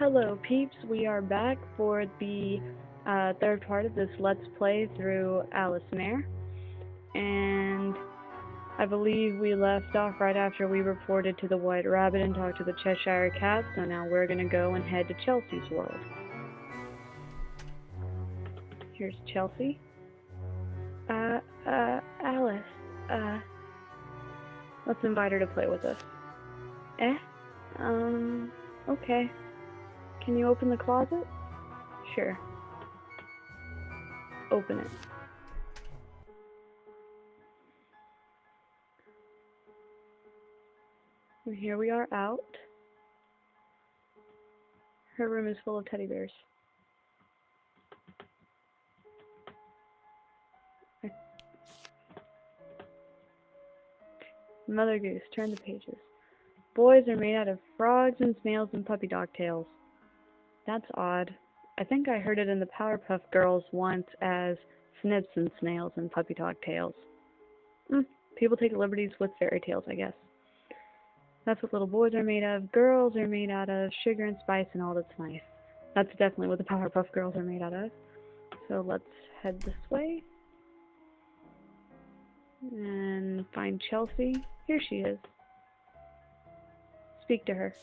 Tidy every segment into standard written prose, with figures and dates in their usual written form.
Hello peeps, we are back for the third part of this Let's Play through Alice Mare, and I believe we left off right after we reported to the White Rabbit and talked to the Cheshire Cat, so now we're gonna go and head to Chelsy's world. Here's Chelsy. Alice, let's invite her to play with us. Okay. Can you open the closet? Sure. Open it. And here we are out. Her room is full of teddy bears. Mother Goose, turn the pages. Boys are made out of frogs and snails and puppy dog tails. That's odd. I think I heard it in the Powerpuff Girls once as snips and snails and puppy dog tails. People take liberties with fairy tales, I guess. That's what little boys are made of. Girls are made out of sugar and spice and all that's nice. That's definitely what the Powerpuff Girls are made out of. So let's head this way. And find Chelsy. Here she is. Speak to her.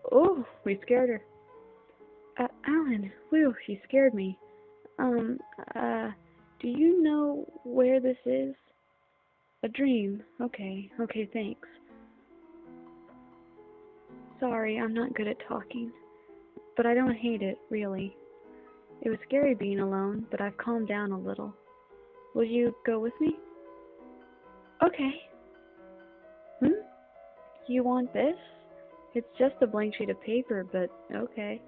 Oh, we scared her. Alan, whew, she scared me. Do you know where this is? A dream. Okay, thanks. Sorry, I'm not good at talking. But I don't hate it, really. It was scary being alone, but I've calmed down a little. Will you go with me? Okay. You want this? It's just a blank sheet of paper, but okay.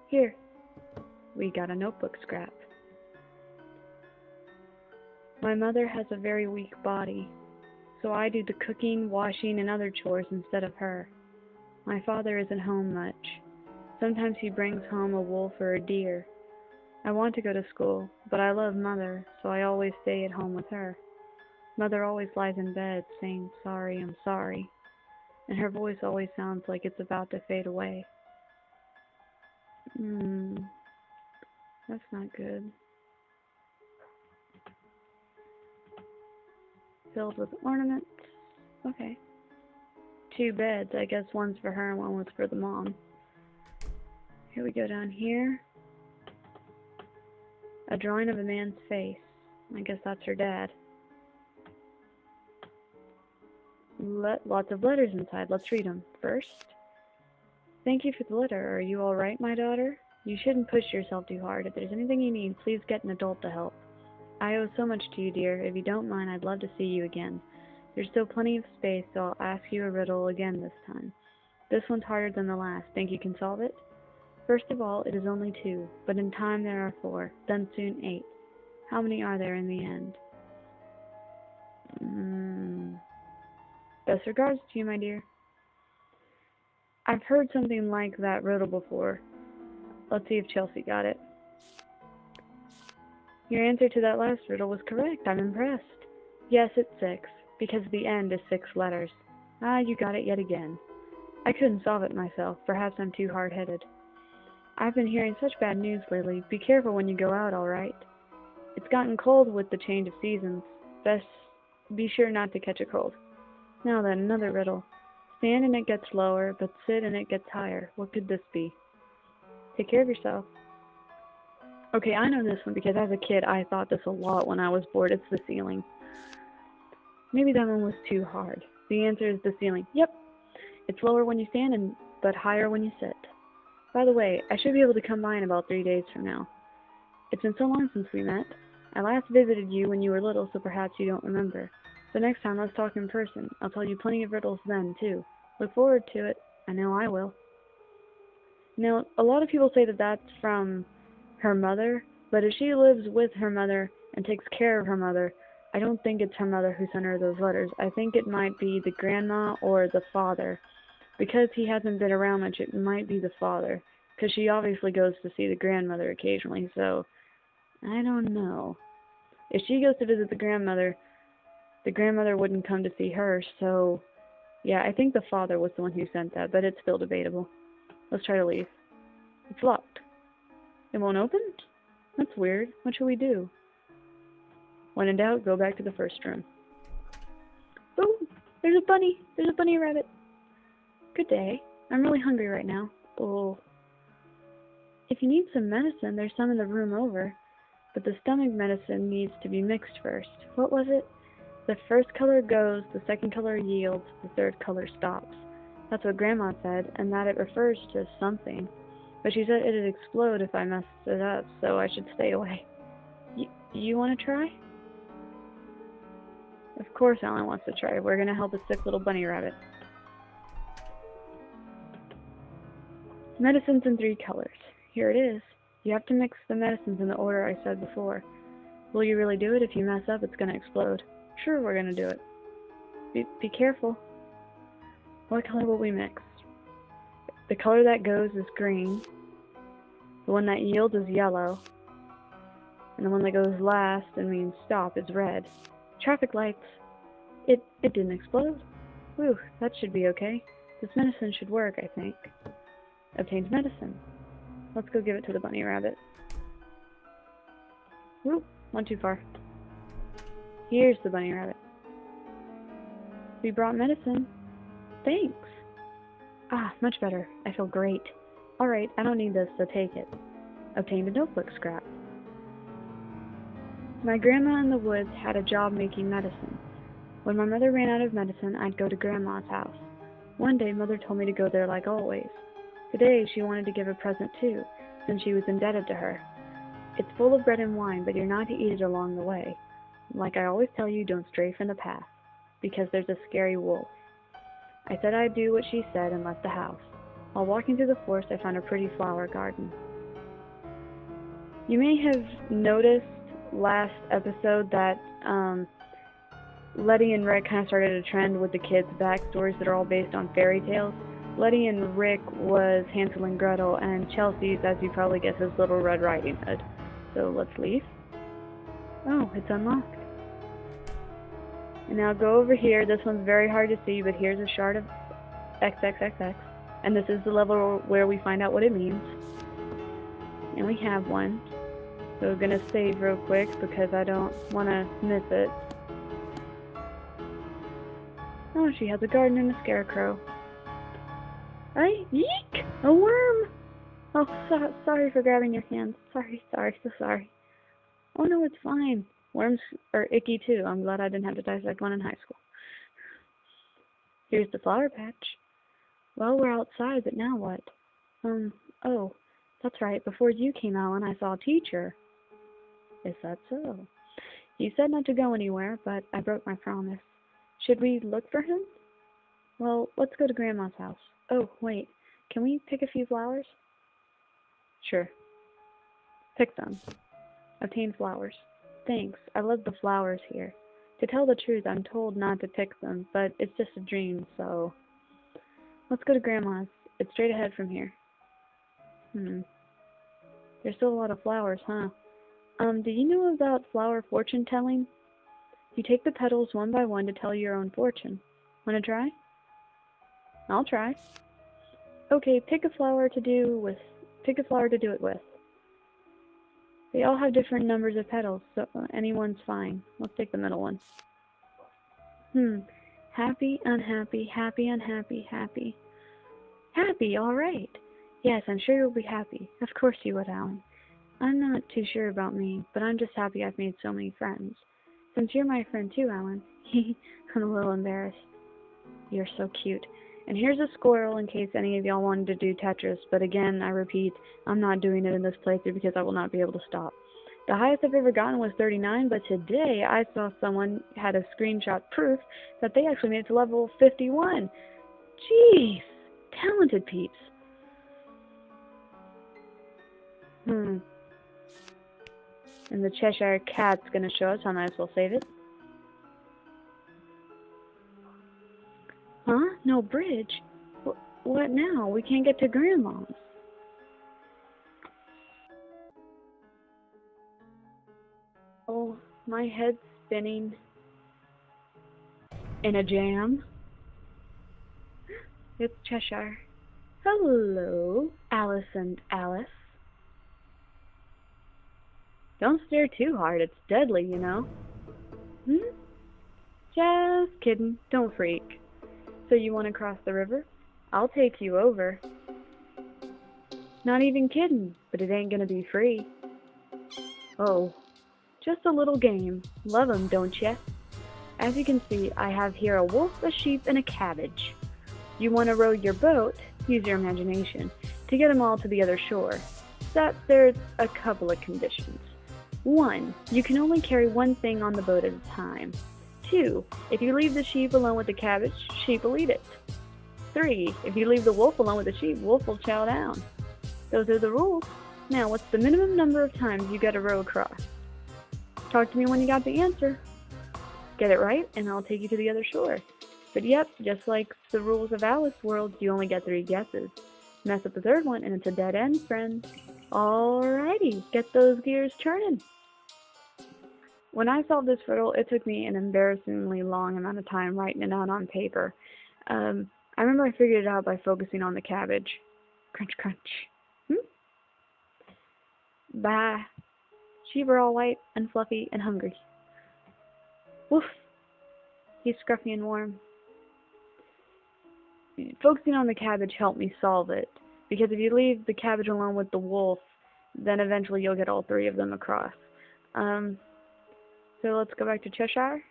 Here. We got a notebook scrap. My mother has a very weak body, so I do the cooking, washing, and other chores instead of her. My father isn't home much. Sometimes he brings home a wolf or a deer. I want to go to school, but I love Mother, so I always stay at home with her. Mother always lies in bed saying, "Sorry, I'm sorry," and her voice always sounds like it's about to fade away. That's not good. Filled with ornaments. Okay. 2 beds. I guess one's for her and one was for the mom. Here we go down here. A drawing of a man's face. I guess that's her dad. Lots of letters inside. Let's read them. First, thank you for the letter. Are you all right, my daughter? You shouldn't push yourself too hard. If there's anything you need, please get an adult to help. I owe so much to you, dear. If you don't mind, I'd love to see you again. There's still plenty of space, so I'll ask you a riddle again this time. This one's harder than the last. Think you can solve it? First of all, it is only 2, but in time there are 4, then soon 8. How many are there in the end? Best regards to you, my dear. I've heard something like that riddle before. Let's see if Chelsy got it. Your answer to that last riddle was correct. I'm impressed. Yes, it's 6, because the end is 6 letters. You got it yet again. I couldn't solve it myself. Perhaps I'm too hard-headed. I've been hearing such bad news lately. Be careful when you go out, all right? It's gotten cold with the change of seasons. Best be sure not to catch a cold. Now then, another riddle. Stand and it gets lower, but sit and it gets higher. What could this be? Take care of yourself. Okay, I know this one because as a kid I thought this a lot when I was bored. It's the ceiling. Maybe that one was too hard. The answer is the ceiling. Yep. It's lower when you stand, but higher when you sit. By the way, I should be able to come by in about 3 days from now. It's been so long since we met. I last visited you when you were little, so perhaps you don't remember. So next time, let's talk in person. I'll tell you plenty of riddles then, too. Look forward to it. I know I will. Now, a lot of people say that that's from her mother, but if she lives with her mother and takes care of her mother, I don't think it's her mother who sent her those letters. I think it might be the grandma or the father. Because he hasn't been around much, it might be the father. Because she obviously goes to see the grandmother occasionally, so I don't know. If she goes to visit the grandmother wouldn't come to see her, so yeah, I think the father was the one who sent that, but it's still debatable. Let's try to leave. It's locked. It won't open? That's weird. What shall we do? When in doubt, go back to the first room. Oh, there's a bunny. There's a bunny rabbit. Good day. I'm really hungry right now. Oh. If you need some medicine, there's some in the room over. But the stomach medicine needs to be mixed first. What was it? The first color goes, the second color yields, the third color stops. That's what Grandma said, and that it refers to something. But she said it'd explode if I messed it up, so I should stay away. You want to try? Of course Alan wants to try. We're gonna help a sick little bunny rabbit. Medicines in 3 colors. Here it is. You have to mix the medicines in the order I said before. Will you really do it? If you mess up, it's gonna explode. Sure, we're gonna do it. Be careful. What color will we mix? The color that goes is green. The one that yields is yellow. And the one that goes last and means stop is red. Traffic lights. It didn't explode. Whew, that should be okay. This medicine should work, I think. Obtains medicine. Let's go give it to the bunny rabbit. Whoop, went too far. Here's the bunny rabbit. We brought medicine. Thanks. Ah, much better. I feel great. Alright, I don't need this, so take it. Obtained a notebook scrap. My grandma in the woods had a job making medicine. When my mother ran out of medicine, I'd go to Grandma's house. One day, Mother told me to go there like always. Today, she wanted to give a present too, since she was indebted to her. It's full of bread and wine, but you're not to eat it along the way. Like I always tell you, don't stray from the path, because there's a scary wolf. I said I'd do what she said and left the house. While walking through the forest, I found a pretty flower garden. You may have noticed last episode that Letty and Rick kind of started a trend with the kids' backstories that are all based on fairy tales. Letty and Rick was Hansel and Gretel, and Chelsy's, as you probably guess, is Little Red Riding Hood. So let's leave. Oh, it's unlocked. And now go over here. This one's very hard to see, but here's a shard of XXXX. And this is the level where we find out what it means. And we have one. So we're going to save real quick because I don't want to miss it. Oh, she has a garden and a scarecrow. Hey, yeek! A worm! Oh, sorry for grabbing your hand. Sorry, so sorry. Oh no, it's fine. Worms are icky too. I'm glad I didn't have to dissect one in high school. Here's the flower patch. Well, we're outside, but now what? Oh, that's right. Before you came, Alan, I saw a teacher. Is that so? He said not to go anywhere, but I broke my promise. Should we look for him? Well, let's go to Grandma's house. Oh, wait. Can we pick a few flowers? Sure. Pick them. Obtain flowers. Thanks. I love the flowers here. To tell the truth, I'm told not to pick them, but it's just a dream, so... Let's go to Grandma's. It's straight ahead from here. There's still a lot of flowers, huh? Do you know about flower fortune telling? You take the petals one by one to tell your own fortune. Wanna try? I'll try. Okay, pick a flower to do it with. They all have different numbers of petals, so anyone's fine. Let's take the middle one. Happy, unhappy, happy, unhappy, happy. Happy, alright. Yes, I'm sure you'll be happy. Of course you would, Alan. I'm not too sure about me, but I'm just happy I've made so many friends. Since you're my friend too, Alan. I'm a little embarrassed. You're so cute. And here's a squirrel in case any of y'all wanted to do Tetris, but again, I repeat, I'm not doing it in this playthrough because I will not be able to stop. The highest I've ever gotten was 39, but today I saw someone had a screenshot proof that they actually made it to level 51. Jeez! Talented peeps. And the Cheshire Cat's gonna show us, I might as well save it. Huh? No bridge? What now? We can't get to Grandma's. Oh, my head's spinning. In a jam? It's Cheshire. Hello, Alice and Alice. Don't stare too hard, it's deadly, you know. Hmm? Just kidding, don't freak. So you want to cross the river? I'll take you over. Not even kidding, but it ain't gonna be free. Oh, just a little game. Love 'em, don't ya? As you can see, I have here a wolf, a sheep, and a cabbage. You want to row your boat, use your imagination, to get 'em all to the other shore. Except there's a couple of conditions. 1. You can only carry one thing on the boat at a time. 2. If you leave the sheep alone with the cabbage, sheep will eat it. 3. If you leave the wolf alone with the sheep, wolf will chow down. Those are the rules. Now, what's the minimum number of times you gotta row across? Talk to me when you got the answer. Get it right, and I'll take you to the other shore. But yep, just like the rules of Alice World, you only get 3 guesses. Mess up the third one, and it's a dead end, friend. Alrighty, get those gears turning. When I solved this riddle, it took me an embarrassingly long amount of time writing it out on paper. I remember I figured it out by focusing on the cabbage. Crunch, crunch. Bah. Sheep are all white and fluffy and hungry. Woof. He's scruffy and warm. Focusing on the cabbage helped me solve it, because if you leave the cabbage alone with the wolf, then eventually you'll get all 3 of them across. So let's go back to Cheshire.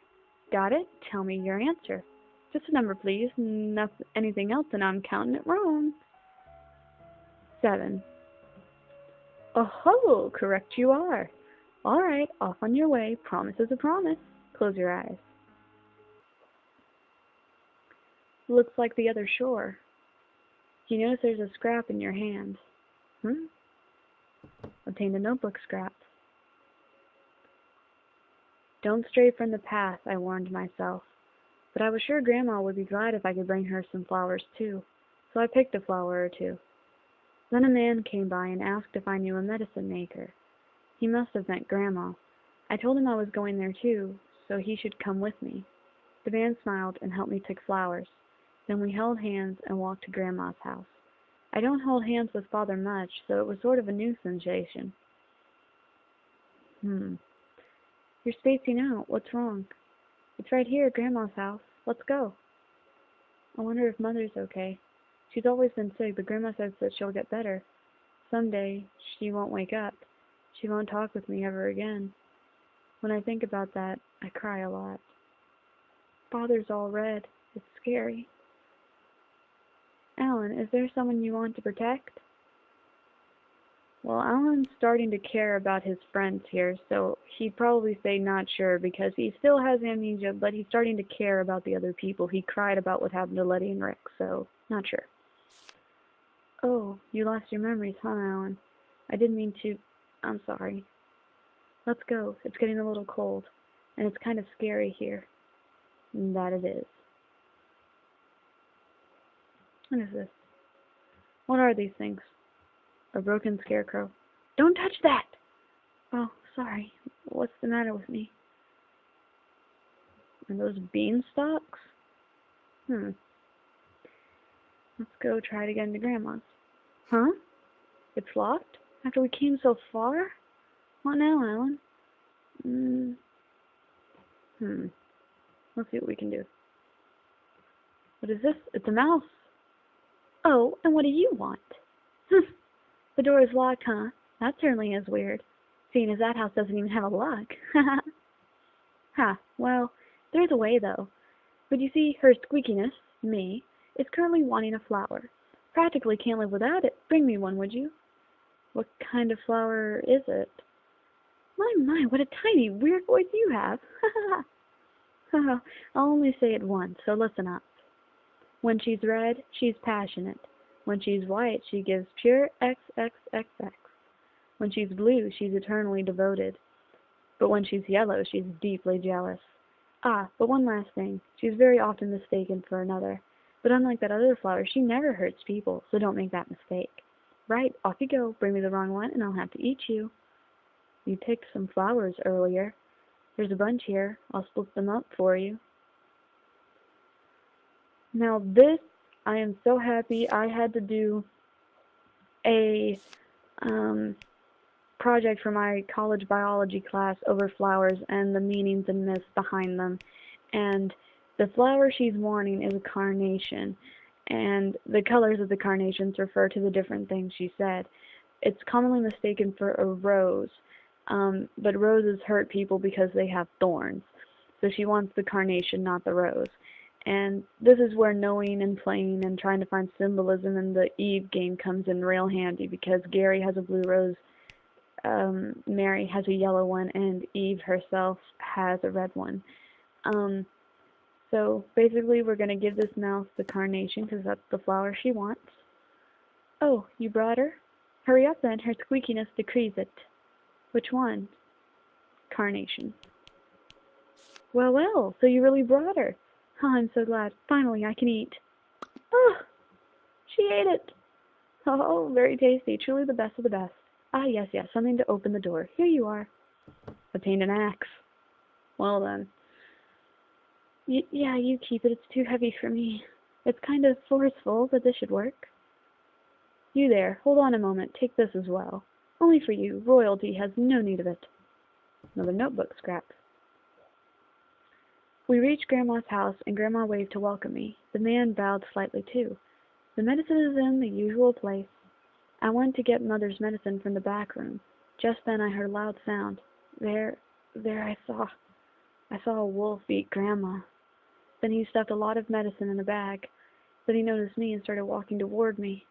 Got it? Tell me your answer. Just a number, please. Nothing, anything else, and I'm counting it wrong. 7. Oh-ho! Correct you are. All right, off on your way. Promise is a promise. Close your eyes. Looks like the other shore. You notice there's a scrap in your hand. Obtained a notebook scrap. Don't stray from the path, I warned myself. But I was sure Grandma would be glad if I could bring her some flowers too, so I picked a flower or 2. Then a man came by and asked if I knew a medicine maker. He must have meant Grandma. I told him I was going there too, so he should come with me. The man smiled and helped me pick flowers. Then we held hands and walked to Grandma's house. I don't hold hands with Father much, so it was sort of a new sensation. You're spacing out. What's wrong? It's right here at Grandma's house. Let's go. I wonder if Mother's okay. She's always been sick, but Grandma says that she'll get better. Someday, she won't wake up. She won't talk with me ever again. When I think about that, I cry a lot. Father's all red. It's scary. Alan, is there someone you want to protect? Well, Alan's starting to care about his friends here, so he'd probably say not sure because he still has amnesia, but he's starting to care about the other people. He cried about what happened to Letty and Rick, so not sure. Oh, you lost your memories, huh, Alan? I didn't mean to. I'm sorry. Let's go. It's getting a little cold, and it's kind of scary here. And that it is. What is this? What are these things? A broken scarecrow. Don't touch that! Oh, sorry. What's the matter with me? Are those beanstalks? Let's go try it again to Grandma's. Huh? It's locked? After we came so far? What now, Alan? Let's see what we can do. What is this? It's a mouse. Oh, and what do you want? The door is locked, huh? That certainly is weird, seeing as that house doesn't even have a lock. Well, there's a way, though. But you see, Her Squeakiness, me, is currently wanting a flower. Practically can't live without it. Bring me one, would you? What kind of flower is it? My, what a tiny, weird voice you have. I'll only say it once, so listen up. When she's red, she's passionate. When she's white, she gives pure XXXX. When she's blue, she's eternally devoted. But when she's yellow, she's deeply jealous. But one last thing. She's very often mistaken for another. But unlike that other flower, she never hurts people, so don't make that mistake. Right, off you go. Bring me the wrong one, and I'll have to eat you. You picked some flowers earlier. There's a bunch here. I'll split them up for you. Now this, I am so happy. I had to do a project for my college biology class over flowers and the meanings and myths behind them. And the flower she's wanting is a carnation, and the colors of the carnations refer to the different things she said. It's commonly mistaken for a rose, but roses hurt people because they have thorns. So she wants the carnation, not the rose. And this is where knowing and playing and trying to find symbolism in the Eve game comes in real handy, because Gary has a blue rose, Mary has a yellow one, and Eve herself has a red one. So basically we're going to give this mouse the carnation because that's the flower she wants. Oh, you brought her? Hurry up then, her squeakiness decrees it. Which one? Carnation. Well, well, so you really brought her. Oh, I'm so glad. Finally, I can eat. Oh, she ate it. Oh, very tasty. Truly the best of the best. Ah, yes, yes, something to open the door. Here you are. Obtained an axe. Well then. Yeah, you keep it. It's too heavy for me. It's kind of forceful, but this should work. You there, hold on a moment. Take this as well. Only for you. Royalty has no need of it. Another notebook scrap. We reached Grandma's house, and Grandma waved to welcome me. The man bowed slightly too. The medicine is in the usual place. I went to get Mother's medicine from the back room. Just then I heard a loud sound. There I saw a wolf eat Grandma. Then he stuffed a lot of medicine in a bag. Then he noticed me and started walking toward me.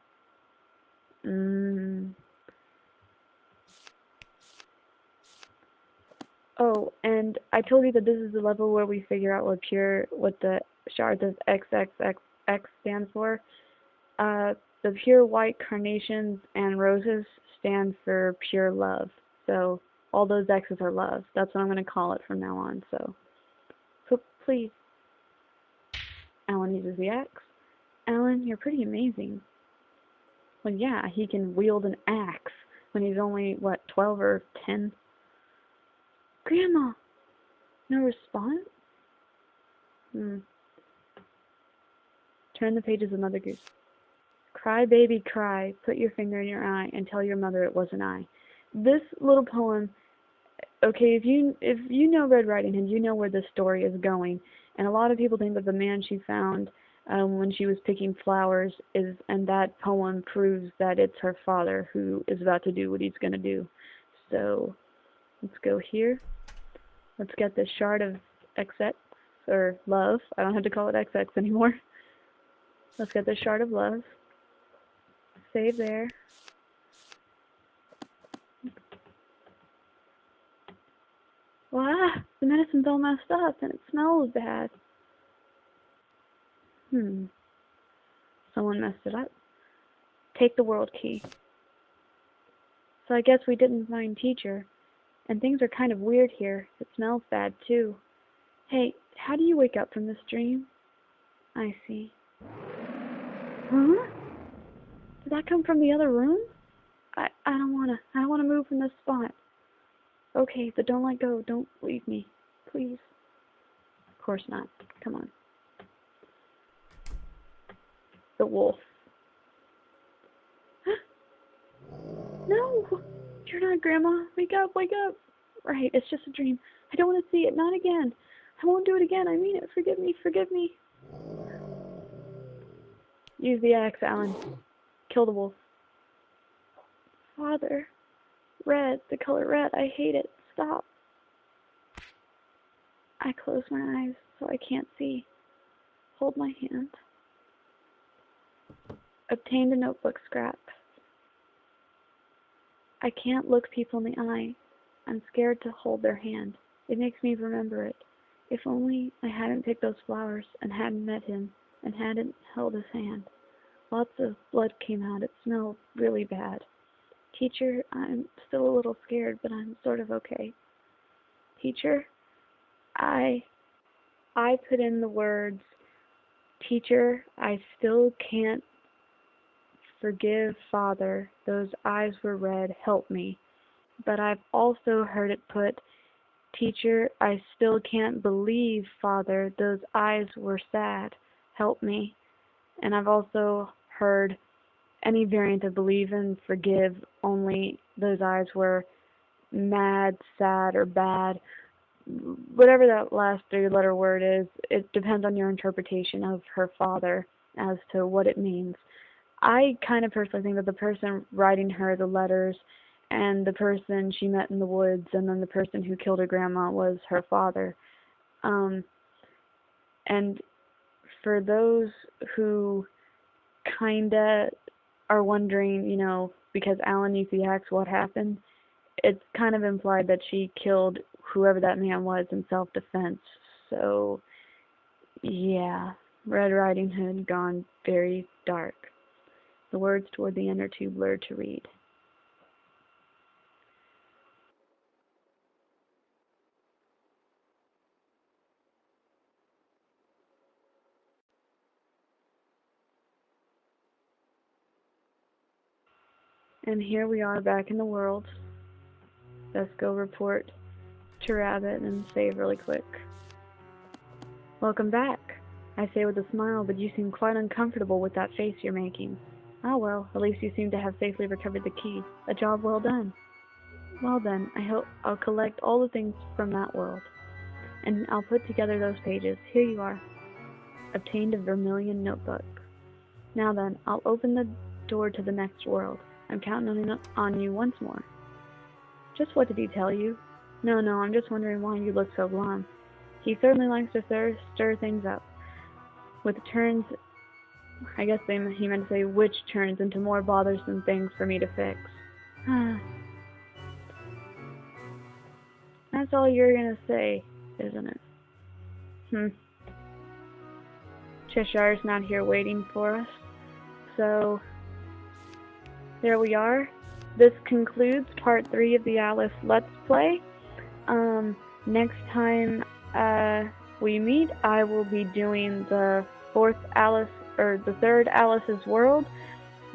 Oh, and I told you that this is the level where we figure out what the shards of XXXX stand for. The pure white carnations and roses stand for pure love. So all those X's are love. That's what I'm going to call it from now on. So please. Alan uses the axe. Alan, you're pretty amazing. Well, yeah, he can wield an axe when he's only, what, 12 or 10? Grandma! No response? Turn the pages of Mother Goose. Cry, baby, cry. Put your finger in your eye and tell your mother it wasn't I. This little poem, okay, if you know Red Riding Hood, you know where this story is going. And a lot of people think that the man she found when she was picking flowers and that poem proves that it's her father who is about to do what he's going to do. So, let's go here. Let's get this shard of XX, or love. I don't have to call it XX anymore. Let's get this shard of love. Save there. Wow, the medicine's all messed up and it smells bad. Someone messed it up. Take the world key. So I guess we didn't find teacher. And things are kind of weird here. It smells bad too. Hey, how do you wake up from this dream? I see. Huh? Did that come from the other room? I don't wanna move from this spot. Okay, but don't let go. Don't leave me. Please. Of course not. Come on. The wolf. No! You're not Grandma. Wake up, wake up. Right, it's just a dream. I don't want to see it. Not again. I won't do it again. I mean it. Forgive me. Forgive me. Use the axe, Alan. Kill the wolf. Father. Red. The color red. I hate it. Stop. I close my eyes so I can't see. Hold my hand. Obtained a notebook scrap. I can't look people in the eye. I'm scared to hold their hand. It makes me remember it. If only I hadn't picked those flowers and hadn't met him and hadn't held his hand. Lots of blood came out. It smelled really bad. Teacher, I'm still a little scared, but I'm sort of okay. Teacher, I put in the words, teacher, I still can't forgive Father. Those eyes were red. Help me. But I've also heard it put, teacher, I still can't believe Father. Those eyes were sad. Help me. And I've also heard any variant of believe and forgive, only those eyes were mad, sad, or bad. Whatever that last three-letter word is, it depends on your interpretation of her father as to what it means. I kind of personally think that the person writing her the letters and the person she met in the woods and then the person who killed her grandma was her father. And for those who kinda are wondering, because Alan used the axe, what happened, it's kind of implied that she killed whoever that man was in self-defense. So, yeah, Red Riding Hood gone very dark. The words toward the end are too blurred to read. And here we are back in the world. Let's go report to Rabbit and save really quick. Welcome back, I say with a smile, but you seem quite uncomfortable with that face you're making. Ah well, at least you seem to have safely recovered the key. A job well done. Well then, I hope I'll collect all the things from that world, and I'll put together those pages. Here you are. Obtained a vermilion notebook. Now then, I'll open the door to the next world. I'm counting on you once more. Just what did he tell you? No, I'm just wondering why you look so glum. He certainly likes to stir things up. With turns, I guess he meant to say which turns into more bothersome things for me to fix. That's all you're gonna say, isn't it? Cheshire's not here waiting for us. So, there we are. This concludes part 3 of the Alice Let's Play. Next time we meet, I will be doing the third Alice's World,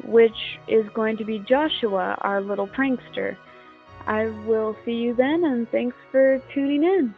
which is going to be Joshua, our little prankster. I will see you then, and thanks for tuning in.